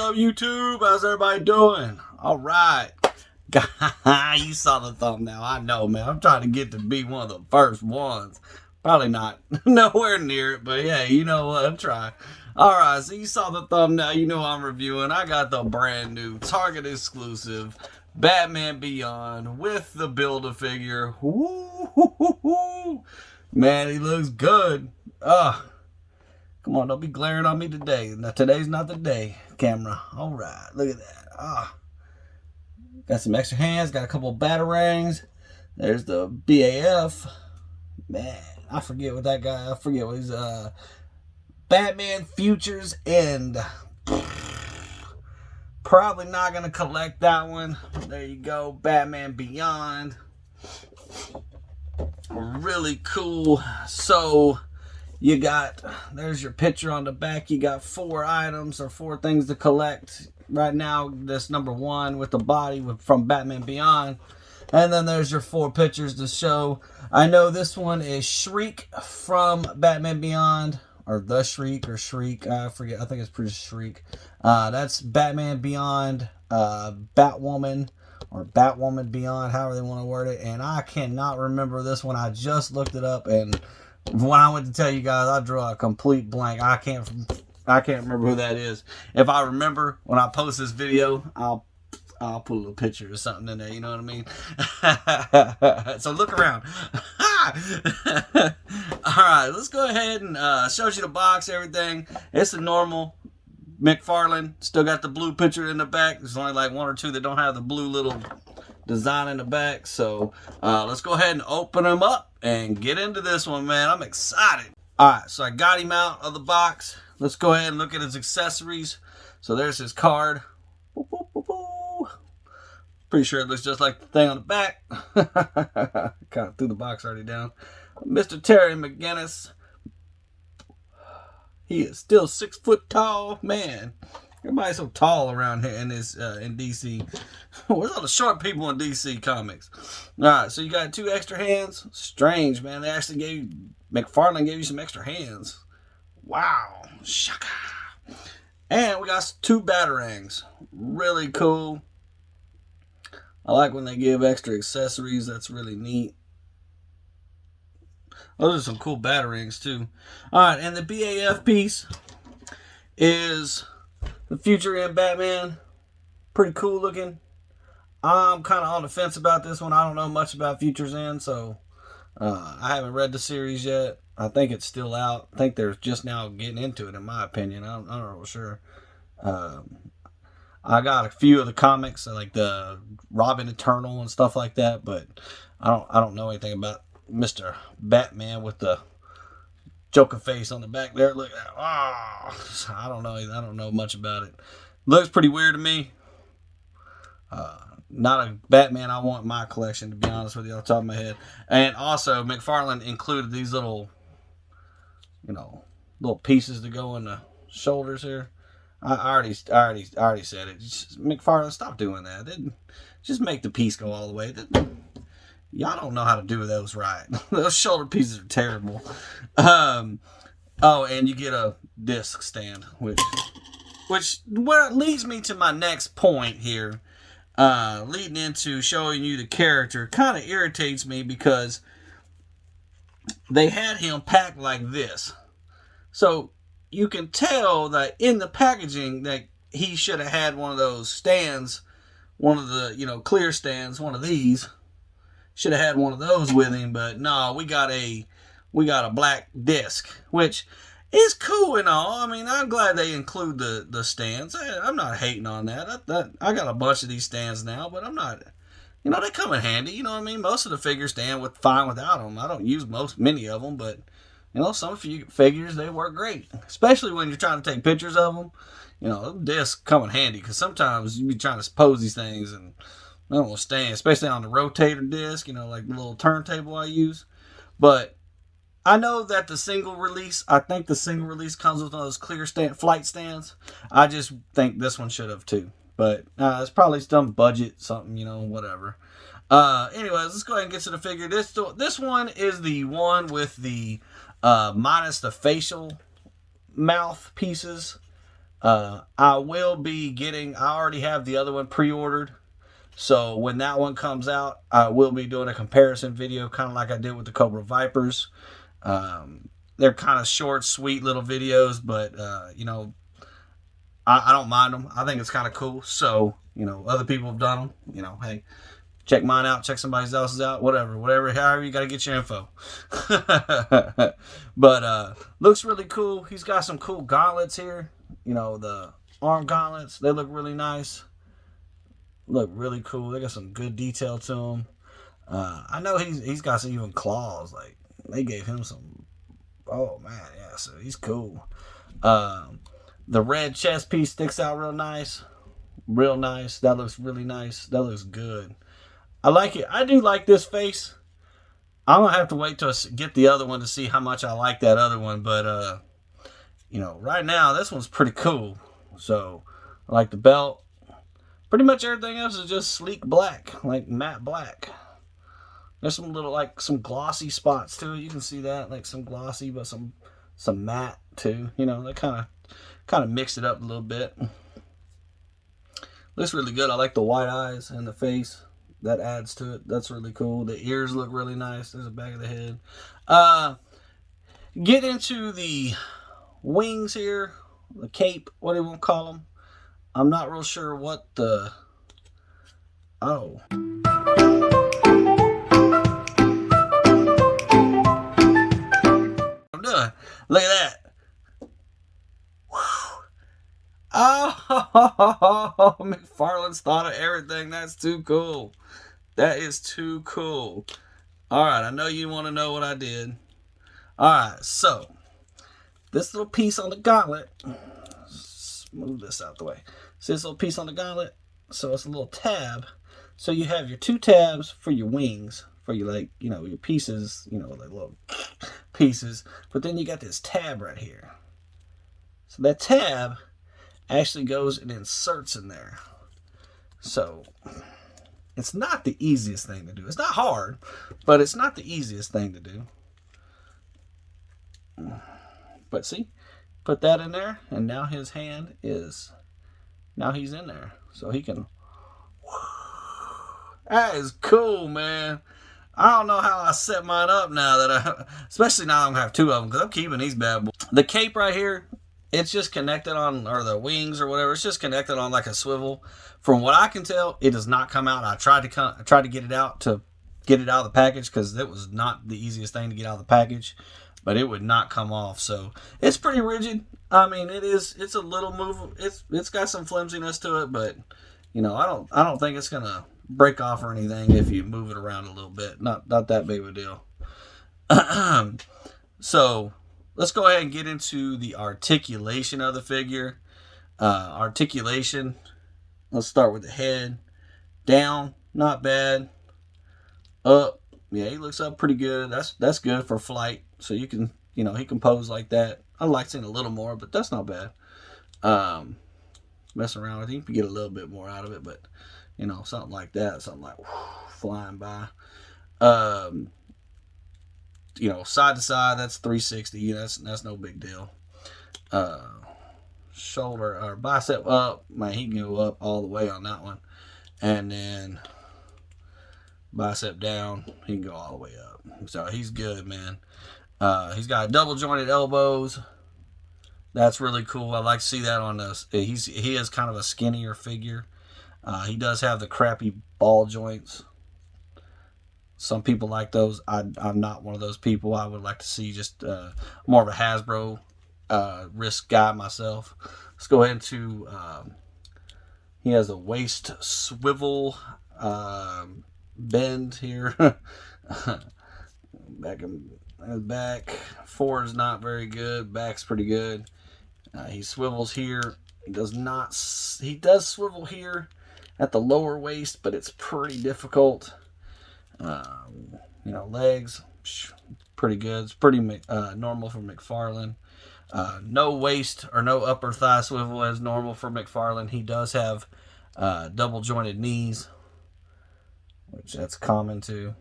up, YouTube? How's everybody doing? All right. You saw the thumbnail. I know, man. I'm trying to get to be one of the first ones. Probably not. Nowhere near it, but yeah, you know what? I'm trying. All right, so you saw the thumbnail. You know what I'm reviewing. I got the brand new Target exclusive Batman Beyond with the Build-A-Figure. Woo-hoo-hoo-hoo. Man, he looks good. Come on, don't be glaring on me today. Now, today's not the day, camera. All right, look at that. Got some extra hands. Got a couple batarangs. There's the BAF. Man, I forget what that guy. I forget what he's. Batman Futures End. Probably not gonna collect that one. There you go, Batman Beyond. Really cool. So you got, there's your picture on the back. You got 4 items or 4 things to collect. Right now, this number 1 with the body from Batman Beyond. And then there's your 4 pictures to show. I know this one is Shriek from Batman Beyond. Or The Shriek or Shriek. I forget. I think it's pretty Shriek. That's Batman Beyond, Batwoman. Or Batwoman Beyond, however they want to word it. And I cannot remember this one. I just looked it up, and when I went to tell you guys, I drew a complete blank. I can't remember who that is. If I remember when I post this video, I'll put a little picture or something in there. You know what I mean? So look around. All right, let's go ahead and show you the box, everything. It's a normal McFarlane. Still got the blue picture in the back. There's only like 1 or 2 that don't have the blue little design in the back. So let's go ahead and open them up and get into this one, man. I'm excited. All right, so I got him out of the box. Let's go ahead and look at his accessories. So there's his card. Boop, boop, boop, boop. Pretty sure it looks just like the thing on the back. Kind of threw the box already down. Mr. Terry McGinnis. He is still 6 foot tall, man. Everybody's so tall around here in this in DC. Where's all the short people in DC comics? All right, so you got 2 extra hands. Strange, man. They actually McFarlane gave you some extra hands. Wow, shaka. And we got 2 batarangs. Really cool. I like when they give extra accessories. That's really neat. Those are some cool batarangs too. Alright, and the BAF piece is the Future End Batman. Pretty cool looking. I'm kind of on the fence about this one. I don't know much about Future's End, so I haven't read the series yet. I think it's still out. I think they're just now getting into it, in my opinion. I don't know for sure. I got a few of the comics, like the Robin Eternal and stuff like that, but I don't know anything about Mr. Batman with the Joker face on the back there. Look at that. Oh, I don't know much about it. Looks pretty weird to me. Not a Batman I want in my collection, to be honest with you, off the top of my head. And also, McFarlane included these little pieces to go in the shoulders here. I already said it. McFarlane, stop doing that. Just make the piece go all the way. Y'all don't know how to do those right. Those shoulder pieces are terrible. Oh, and you get a disc stand, which leads me to my next point here. Leading into showing you the character kind of irritates me because they had him packed like this. So you can tell that in the packaging that he should have had one of those stands, one of the, clear stands, one of these. Should have had one of those with him, but no, we got a black disc, which is cool and all. I mean, I'm glad they include the stands. I'm not hating on that. I got a bunch of these stands now, but I'm not. They come in handy. You know what I mean? Most of the figures stand fine without them. I don't use many of them, but some figures they work great, especially when you're trying to take pictures of them. Discs come in handy because sometimes you be trying to pose these things and I don't want to stand, especially on the rotator disc, like the little turntable I use. But I know that I think the single release comes with one of those clear flight stands. I just think this one should have too. But it's probably some budget, something, whatever. Anyways, let's go ahead and get to the figure. This one is the one with the minus the facial mouth pieces. I will be getting, I already have the other one pre-ordered. So when that one comes out, I will be doing a comparison video, kind of like I did with the Cobra Vipers. They're kind of short, sweet little videos, but, you know, I don't mind them. I think it's kind of cool. So, you know, other people have done them. You know, hey, check mine out, check somebody else's out, whatever, however you got to get your info. But looks really cool. He's got some cool gauntlets here. You know, the arm gauntlets, they look really nice. Look really cool. They got some good detail to them. I know he's got some even claws. Like, they gave him some. Oh man, yeah. So he's cool. The red chest piece sticks out real nice. Real nice. That looks really nice. That looks good. I like it. I do like this face. I'm gonna have to wait till I get the other one to see how much I like that other one. But you know, right now this one's pretty cool. So I like the belt. Pretty much everything else is just sleek black, like matte black. There's some little, like, some glossy spots to it. You can see that, like some glossy, but some matte too. You know, they kind of mix it up a little bit. Looks really good. I like the white eyes and the face. That adds to it. That's really cool. The ears look really nice. There's the back of the head. Get into the wings here. The cape, what do you want to call them? I'm not real sure what the... Oh. I'm doing. Look at that. Whew. Oh, McFarlane's thought of everything. That's too cool. That is too cool. Alright, I know you want to know what I did. Alright, so this little piece on the gauntlet, move this out the way. See this little piece on the gauntlet? So it's a little tab. So you have your two tabs for your wings, for your, like, you know, your pieces, you know, like little pieces. But then you got this tab right here. So that tab actually goes and inserts in there. So it's not the easiest thing to do. It's not hard, but it's not the easiest thing to do. But see, put that in there, and now his hand is, now he's in there. So he can, that is cool, man. I don't know how I set mine up now that especially now I'm going to have two of them, because I'm keeping these bad boys. The cape right here, it's just connected on, or the wings or whatever, it's just connected on like a swivel. From what I can tell, it does not come out. I tried to get it out of the package, because it was not the easiest thing to get out of the package, but it would not come off. So it's pretty rigid. I mean, it's a little move. It's got some flimsiness to it, but you know, I don't think it's gonna break off or anything if you move it around a little bit. Not that big of a deal. So let's go ahead and get into the articulation of the figure. Articulation. Let's start with the head. Down, not bad. Up, yeah, he looks up pretty good. That's good for flight. So you can, you know, he can pose like that. I like seeing a little more, but that's not bad. Messing around with it, you can get a little bit more out of it, but you know, something like that, something like flying by. You know, side to side, that's 360. That's no big deal. Shoulder or bicep up, man, he can go up all the way on that one. And then bicep down, he can go all the way up. So he's good, man. He's got double jointed elbows. That's really cool. I like to see that on this. He is kind of a skinnier figure. He does have the crappy ball joints. Some people like those. I'm not one of those people. I would like to see just more of a Hasbro wrist guy myself. Let's go ahead to, he has a waist swivel bend here. Back. Forward is not very good. Back's pretty good. He swivels here. He does swivel here at the lower waist, but it's pretty difficult. You know, legs, pretty good. It's pretty normal for McFarlane. No waist or no upper thigh swivel as normal for McFarlane. He does have double jointed knees, which that's common too.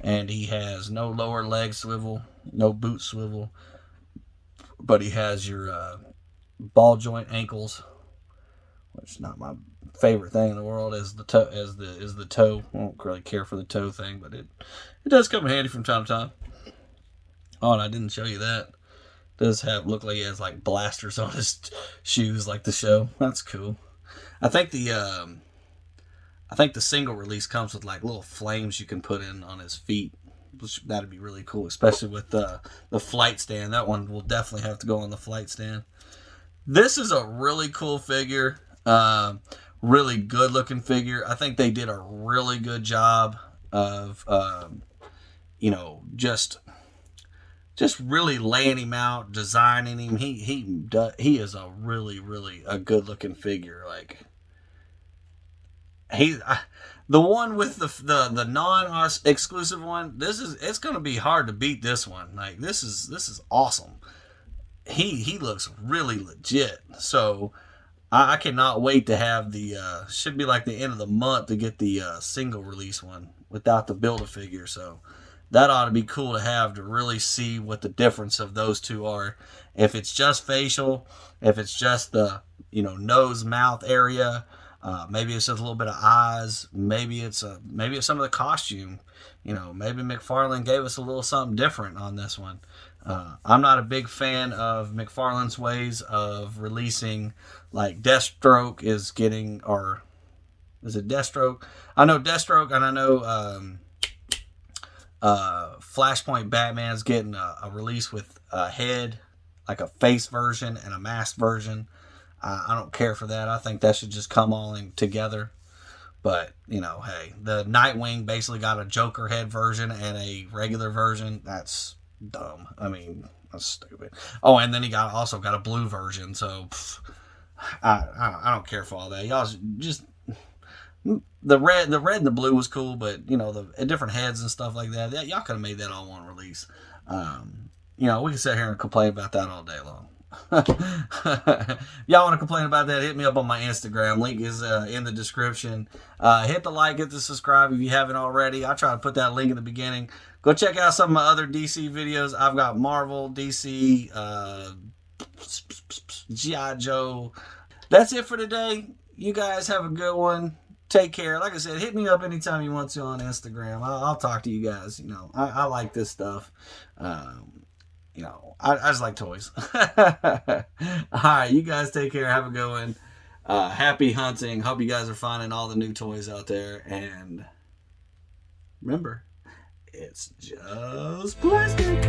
And he has no lower leg swivel, no boot swivel, but he has your ball joint ankles, which is not my favorite thing in the world is the toe. Is the toe. I don't really care for the toe thing, but it does come in handy from time to time. Oh, and I didn't show you that. It does look like he has like blasters on his shoes, like the show. That's cool. I think the single release comes with like little flames you can put in on his feet. That'd be really cool, especially with the flight stand. That one will definitely have to go on the flight stand. This is a really cool figure. Really good looking figure. I think they did a really good job of, just really laying him out, designing him. He is a really, really a good looking figure. Like the one with the non-exclusive one. It's gonna be hard to beat this one. Like this is awesome. He looks really legit. So I cannot wait to have the should be like the end of the month to get the single release one without the Build-A-Figure. So that ought to be cool to have to really see what the difference of those two are. If it's just facial, if it's just the nose mouth area. Maybe it's just a little bit of eyes. Maybe it's some of the costume. Maybe McFarlane gave us a little something different on this one. I'm not a big fan of McFarlane's ways of releasing, like Deathstroke is getting, or is it Deathstroke? I know Deathstroke, and I know Flashpoint Batman's getting a release with a head, like a face version and a mask version. I don't care for that. I think that should just come all in together. But, hey, the Nightwing basically got a Joker head version and a regular version. That's dumb. I mean, that's stupid. Oh, and then he also got a blue version. So, I don't care for all that. Y'all just... The red and the blue was cool, but, the different heads and stuff like that, y'all could have made that all one release. We can sit here and complain about that all day long. Y'all want to complain about that, hit me up on my Instagram. Link is in the description. Hit the like, hit the subscribe if you haven't already. I try to put that link in the beginning. Go check out some of my other DC videos. I've got Marvel, DC, G.I. Joe. That's it for today. You guys have a good one. Take care. Like I said, hit me up anytime you want to on Instagram. I'll talk to you guys. I like this stuff. I just like toys. All right, you guys take care. Have a good one. Happy hunting. Hope you guys are finding all the new toys out there. And remember, it's just plastic.